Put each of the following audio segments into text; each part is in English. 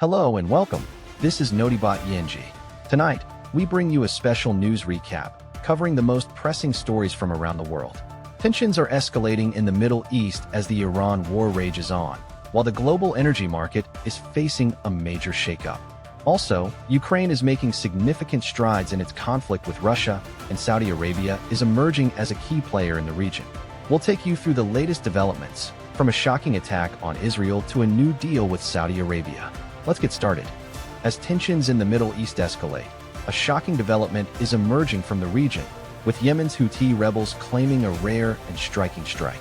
Hello and welcome. This is Notibot Yenji. Tonight, we bring you a special news recap covering the most pressing stories from around the world. Tensions are escalating in the Middle East as the Iran war rages on, while the global energy market is facing a major shakeup. Also, Ukraine is making significant strides in its conflict with Russia, and Saudi Arabia is emerging as a key player in the region. We'll take you through the latest developments, from a shocking attack on Israel to a new deal with Saudi Arabia. Let's get started. As tensions in the Middle East escalate, a shocking development is emerging from the region, with Yemen's Houthi rebels claiming a rare and striking strike.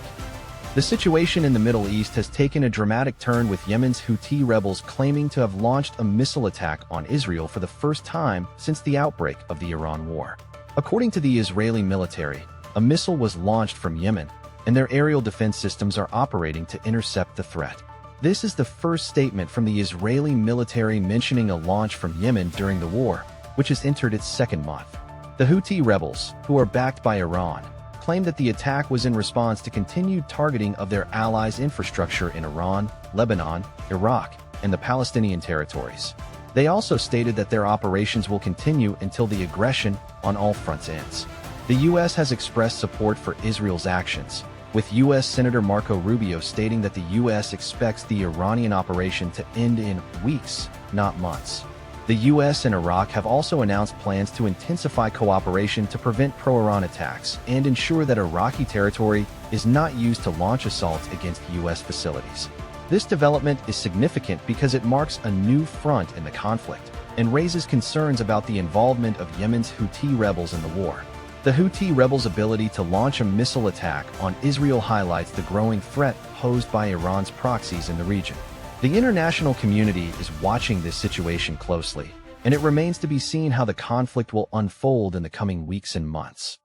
The situation in the Middle East has taken a dramatic turn, with Yemen's Houthi rebels claiming to have launched a missile attack on Israel for the first time since the outbreak of the Iran war. According to the Israeli military, a missile was launched from Yemen, and their aerial defense systems are operating to intercept the threat. This is the first statement from the Israeli military mentioning a launch from Yemen during the war, which has entered its second month. The Houthi rebels, who are backed by Iran, claim that the attack was in response to continued targeting of their allies' infrastructure in Iran, Lebanon, Iraq, and the Palestinian territories. They also stated that their operations will continue until the aggression on all fronts ends. The U.S. has expressed support for Israel's actions, with U.S. Senator Marco Rubio stating that the U.S. expects the Iranian operation to end in weeks, not months. The U.S. and Iraq have also announced plans to intensify cooperation to prevent pro-Iran attacks and ensure that Iraqi territory is not used to launch assaults against U.S. facilities. This development is significant because it marks a new front in the conflict and raises concerns about the involvement of Yemen's Houthi rebels in the war. The Houthi rebels' ability to launch a missile attack on Israel highlights the growing threat posed by Iran's proxies in the region. The international community is watching this situation closely, and it remains to be seen how the conflict will unfold in the coming weeks and months.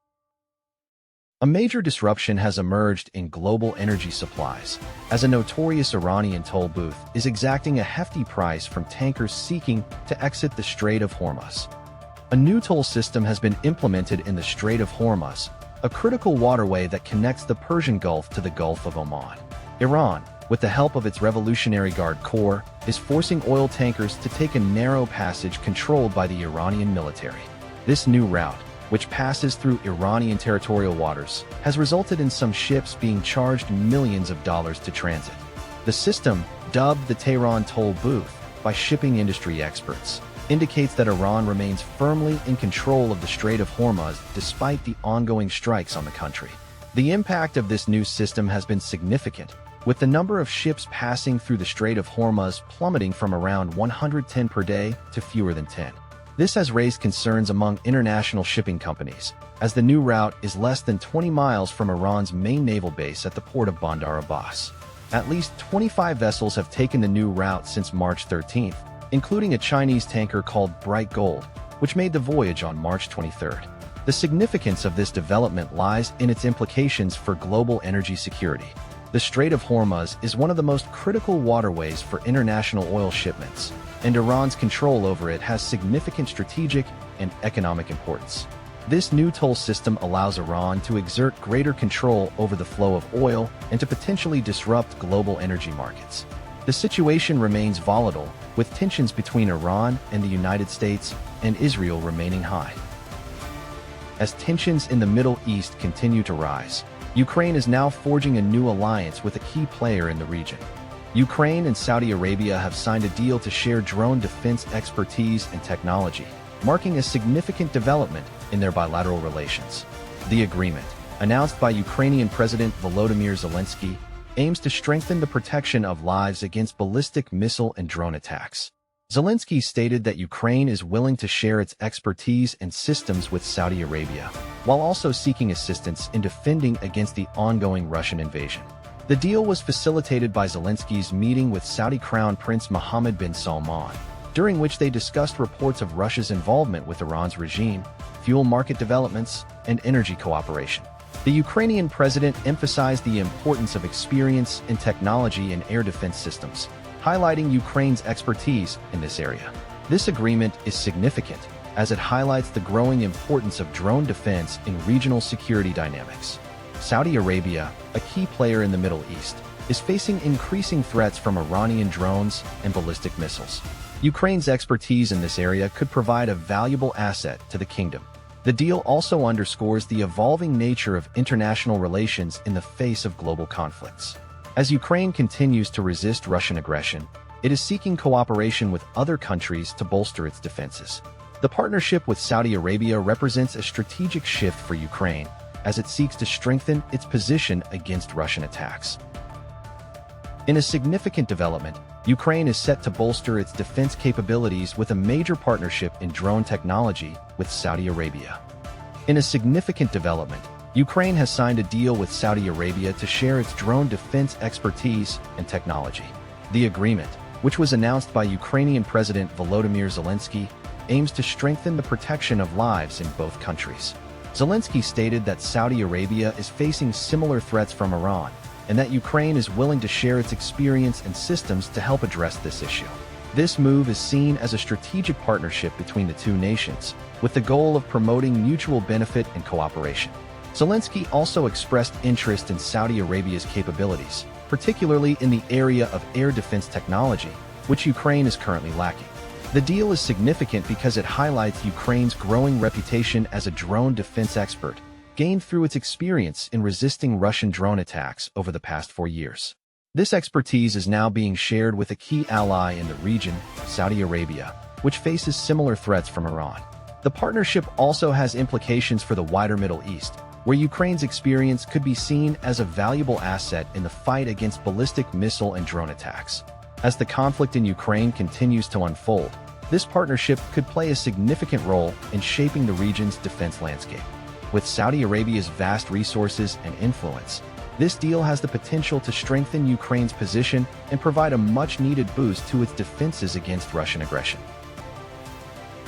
A major disruption has emerged in global energy supplies, as a notorious Iranian toll booth is exacting a hefty price from tankers seeking to exit the Strait of Hormuz. A new toll system has been implemented in the Strait of Hormuz, a critical waterway that connects the Persian Gulf to the Gulf of Oman. Iran, with the help of its Revolutionary Guard Corps, is forcing oil tankers to take a narrow passage controlled by the Iranian military. This new route, which passes through Iranian territorial waters, has resulted in some ships being charged millions of dollars to transit. The system, dubbed the Tehran toll booth by shipping industry experts, indicates that Iran remains firmly in control of the Strait of Hormuz despite the ongoing strikes on the country. The impact of this new system has been significant, with the number of ships passing through the Strait of Hormuz plummeting from around 110 per day to fewer than 10. This has raised concerns among international shipping companies, as the new route is less than 20 miles from Iran's main naval base at the port of Bandar Abbas. At least 25 vessels have taken the new route since March 13th, including a Chinese tanker called Bright Gold, which made the voyage on March 23rd. The significance of this development lies in its implications for global energy security. The Strait of Hormuz is one of the most critical waterways for international oil shipments, and Iran's control over it has significant strategic and economic importance. This new toll system allows Iran to exert greater control over the flow of oil and to potentially disrupt global energy markets. The situation remains volatile, with tensions between Iran and the United States and Israel remaining high. As tensions in the Middle East continue to rise, Ukraine is now forging a new alliance with a key player in the region. Ukraine and Saudi Arabia have signed a deal to share drone defense expertise and technology, marking a significant development in their bilateral relations. The agreement, announced by Ukrainian President Volodymyr Zelenskyy, aims to strengthen the protection of lives against ballistic missile and drone attacks. Zelenskyy stated that Ukraine is willing to share its expertise and systems with Saudi Arabia, while also seeking assistance in defending against the ongoing Russian invasion. The deal was facilitated by Zelenskyy's meeting with Saudi Crown Prince Mohammed bin Salman, during which they discussed reports of Russia's involvement with Iran's regime, fuel market developments, and energy cooperation. The Ukrainian president emphasized the importance of experience and technology in air defense systems, highlighting Ukraine's expertise in this area. This agreement is significant, as it highlights the growing importance of drone defense in regional security dynamics. Saudi Arabia, a key player in the Middle East, is facing increasing threats from Iranian drones and ballistic missiles. Ukraine's expertise in this area could provide a valuable asset to the kingdom. The deal also underscores the evolving nature of international relations in the face of global conflicts. As Ukraine continues to resist Russian aggression, it is seeking cooperation with other countries to bolster its defenses. The partnership with Saudi Arabia represents a strategic shift for Ukraine, as it seeks to strengthen its position against Russian attacks. In a significant development, Ukraine is set to bolster its defense capabilities with a major partnership in drone technology with Saudi Arabia. In a significant development, Ukraine has signed a deal with Saudi Arabia to share its drone defense expertise and technology. The agreement, which was announced by Ukrainian President Volodymyr Zelenskyy, aims to strengthen the protection of lives in both countries. Zelenskyy stated that Saudi Arabia is facing similar threats from Iran, and that Ukraine is willing to share its experience and systems to help address this issue. This move is seen as a strategic partnership between the two nations, with the goal of promoting mutual benefit and cooperation. Zelenskyy also expressed interest in Saudi Arabia's capabilities, particularly in the area of air defense technology, which Ukraine is currently lacking. The deal is significant because it highlights Ukraine's growing reputation as a drone defense expert, gained through its experience in resisting Russian drone attacks over the past 4 years. This expertise is now being shared with a key ally in the region, Saudi Arabia, which faces similar threats from Iran. The partnership also has implications for the wider Middle East, where Ukraine's experience could be seen as a valuable asset in the fight against ballistic missile and drone attacks. As the conflict in Ukraine continues to unfold, this partnership could play a significant role in shaping the region's defense landscape. With Saudi Arabia's vast resources and influence, this deal has the potential to strengthen Ukraine's position and provide a much-needed boost to its defenses against Russian aggression.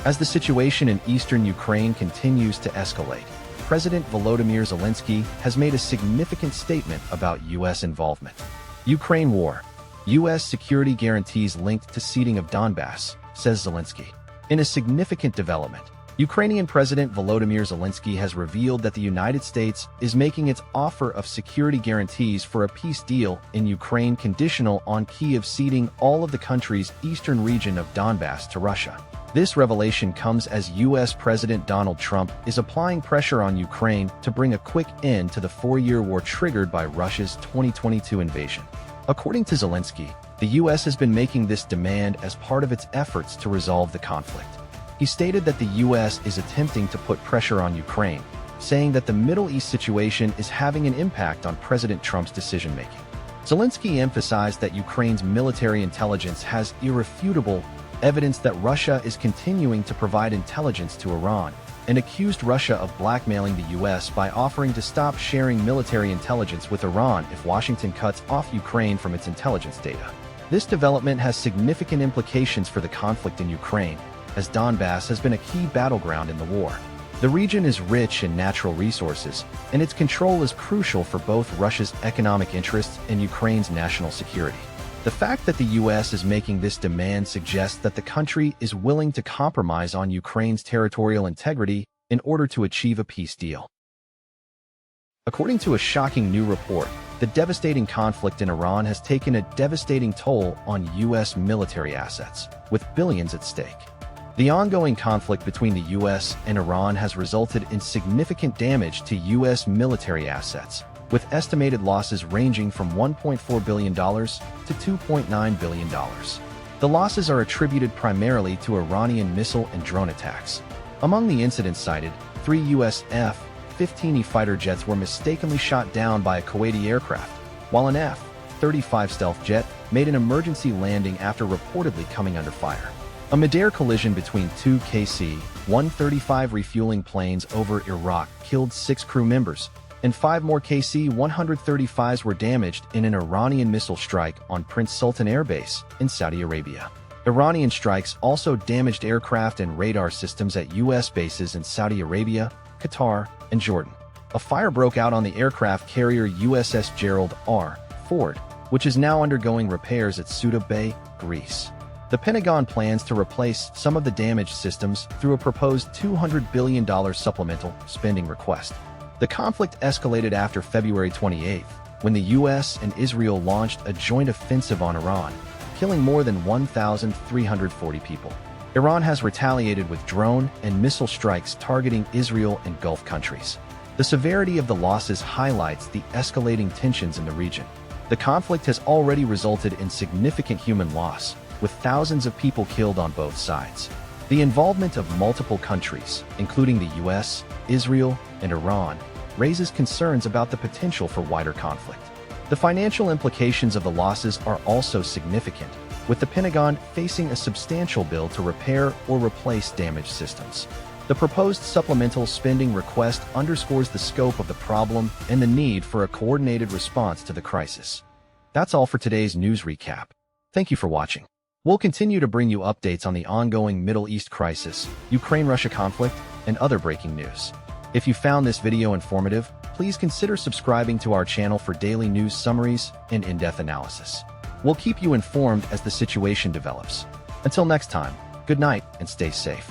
As the situation in eastern Ukraine continues to escalate, President Volodymyr Zelenskyy has made a significant statement about U.S. involvement. Ukraine war. U.S. security guarantees linked to ceding of Donbass, says Zelenskyy. In a significant development, Ukrainian President Volodymyr Zelenskyy has revealed that the United States is making its offer of security guarantees for a peace deal in Ukraine conditional on Kyiv ceding all of the country's eastern region of Donbass to Russia. This revelation comes as U.S. President Donald Trump is applying pressure on Ukraine to bring a quick end to the 4-year war triggered by Russia's 2022 invasion. According to Zelenskyy, the U.S. has been making this demand as part of its efforts to resolve the conflict. He stated that the U.S. is attempting to put pressure on Ukraine, saying that the Middle East situation is having an impact on President Trump's decision-making. Zelenskyy emphasized that Ukraine's military intelligence has irrefutable evidence that Russia is continuing to provide intelligence to Iran, and accused Russia of blackmailing the U.S. by offering to stop sharing military intelligence with Iran if Washington cuts off Ukraine from its intelligence data. This development has significant implications for the conflict in Ukraine, as Donbass has been a key battleground in the war. The region is rich in natural resources, and its control is crucial for both Russia's economic interests and Ukraine's national security. The fact that the U.S. is making this demand suggests that the country is willing to compromise on Ukraine's territorial integrity in order to achieve a peace deal. According to a shocking new report, the devastating conflict in Iran has taken a devastating toll on U.S. military assets, with billions at stake. The ongoing conflict between the U.S. and Iran has resulted in significant damage to U.S. military assets, with estimated losses ranging from $1.4 billion to $2.9 billion. The losses are attributed primarily to Iranian missile and drone attacks. Among the incidents cited, 3 U.S. F-15E fighter jets were mistakenly shot down by a Kuwaiti aircraft, while an F-35 stealth jet made an emergency landing after reportedly coming under fire. A mid-air collision between 2 KC-135 refueling planes over Iraq killed 6 crew members, and 5 more KC-135s were damaged in an Iranian missile strike on Prince Sultan Air Base in Saudi Arabia. Iranian strikes also damaged aircraft and radar systems at U.S. bases in Saudi Arabia, Qatar, and Jordan. A fire broke out on the aircraft carrier USS Gerald R. Ford, which is now undergoing repairs at Suda Bay, Greece. The Pentagon plans to replace some of the damaged systems through a proposed $200 billion supplemental spending request. The conflict escalated after February 28, when the US and Israel launched a joint offensive on Iran, killing more than 1,340 people. Iran has retaliated with drone and missile strikes targeting Israel and Gulf countries. The severity of the losses highlights the escalating tensions in the region. The conflict has already resulted in significant human loss, with thousands of people killed on both sides. The involvement of multiple countries, including the US, Israel, and Iran, raises concerns about the potential for wider conflict. The financial implications of the losses are also significant, with the Pentagon facing a substantial bill to repair or replace damaged systems. The proposed supplemental spending request underscores the scope of the problem and the need for a coordinated response to the crisis. That's all for today's news recap. Thank you for watching. We'll continue to bring you updates on the ongoing Middle East crisis, Ukraine-Russia conflict, and other breaking news. If you found this video informative, please consider subscribing to our channel for daily news summaries and in-depth analysis. We'll keep you informed as the situation develops. Until next time, good night and stay safe.